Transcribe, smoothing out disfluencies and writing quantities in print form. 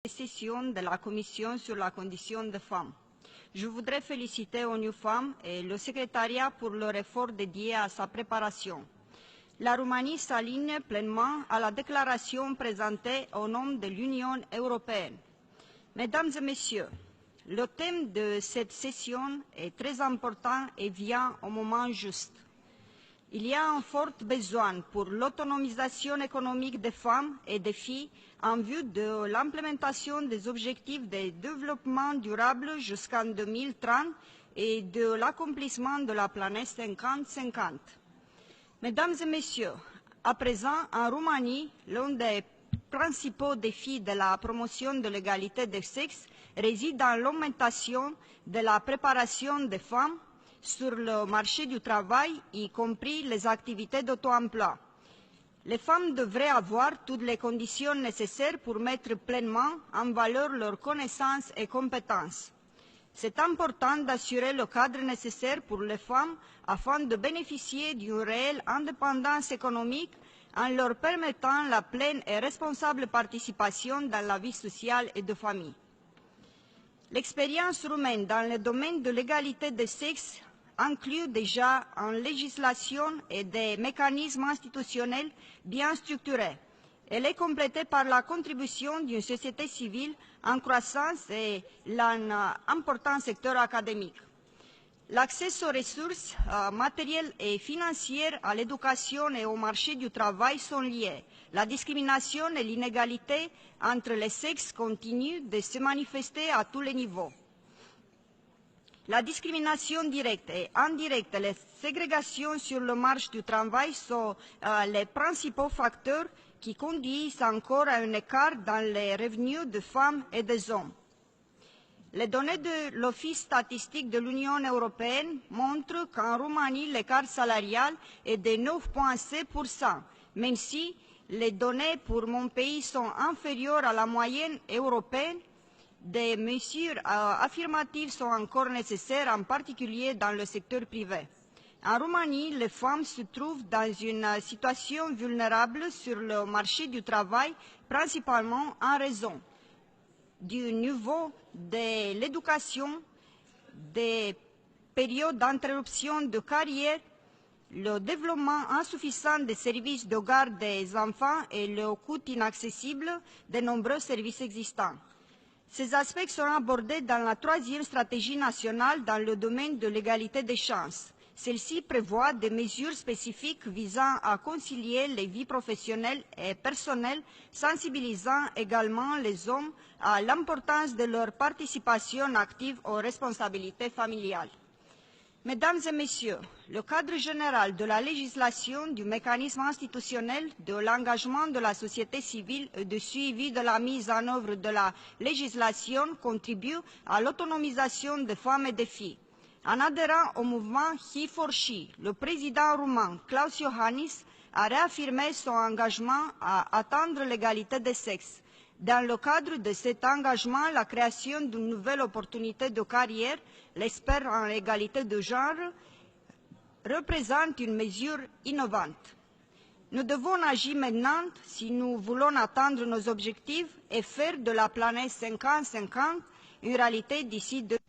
session de la Commission sur la condition des femmes. Je voudrais féliciter ONU Femmes et le secrétariat pour leur effort dédié à sa préparation. La Roumanie s'aligne pleinement à la déclaration présentée au nom de l'Union européenne. Mesdames et Messieurs, le thème de cette session est très important et vient au moment juste. Il y a un fort besoin pour l'autonomisation économique des femmes et des filles en vue de l'implémentation des objectifs de développement durable jusqu'en 2030 et de l'accomplissement de la planète 50-50. Mesdames et Messieurs, à présent, en Roumanie, l'un des principaux défis de la promotion de l'égalité des sexes réside dans l'augmentation de la préparation des femmes sur le marché du travail, y compris les activités d'auto-emploi. Les femmes devraient avoir toutes les conditions nécessaires pour mettre pleinement en valeur leurs connaissances et compétences. C'est important d'assurer le cadre nécessaire pour les femmes afin de bénéficier d'une réelle indépendance économique en leur permettant la pleine et responsable participation dans la vie sociale et de famille. L'expérience roumaine dans le domaine de l'égalité des sexes inclut déjà une législation et des mécanismes institutionnels bien structurés. Elle est complétée par la contribution d'une société civile en croissance et d'un important secteur académique. L'accès aux ressources matérielles et financières, à l'éducation et au marché du travail sont liés. La discrimination et l'inégalité entre les sexes continuent de se manifester à tous les niveaux. La discrimination directe et indirecte et les ségrégations sur le marché du travail sont les principaux facteurs qui conduisent encore à un écart dans les revenus des femmes et des hommes. Les données de l'Office statistique de l'Union européenne montrent qu'en Roumanie, l'écart salarial est de 9,7%, même si les données pour mon pays sont inférieures à la moyenne européenne. Des mesures affirmatives sont encore nécessaires, en particulier dans le secteur privé. En Roumanie, les femmes se trouvent dans une situation vulnérable sur le marché du travail, principalement en raison du niveau de l'éducation, des périodes d'interruption de carrière, le développement insuffisant des services de garde des enfants et le coût inaccessible de nombreux services existants. Ces aspects seront abordés dans la troisième stratégie nationale dans le domaine de l'égalité des chances. Celle-ci prévoit des mesures spécifiques visant à concilier les vies professionnelles et personnelles, sensibilisant également les hommes à l'importance de leur participation active aux responsabilités familiales. Mesdames et Messieurs, le cadre général de la législation, du mécanisme institutionnel, de l'engagement de la société civile et du suivi de la mise en œuvre de la législation contribue à l'autonomisation des femmes et des filles. En adhérant au mouvement He4She, le président roumain Klaus Iohannis a réaffirmé son engagement à atteindre l'égalité des sexes. Dans le cadre de cet engagement, la création d'une nouvelle opportunité de carrière, l'expert en égalité de genre, représente une mesure innovante. Nous devons agir maintenant si nous voulons atteindre nos objectifs et faire de la planète 50-50 une réalité d'ici 2050.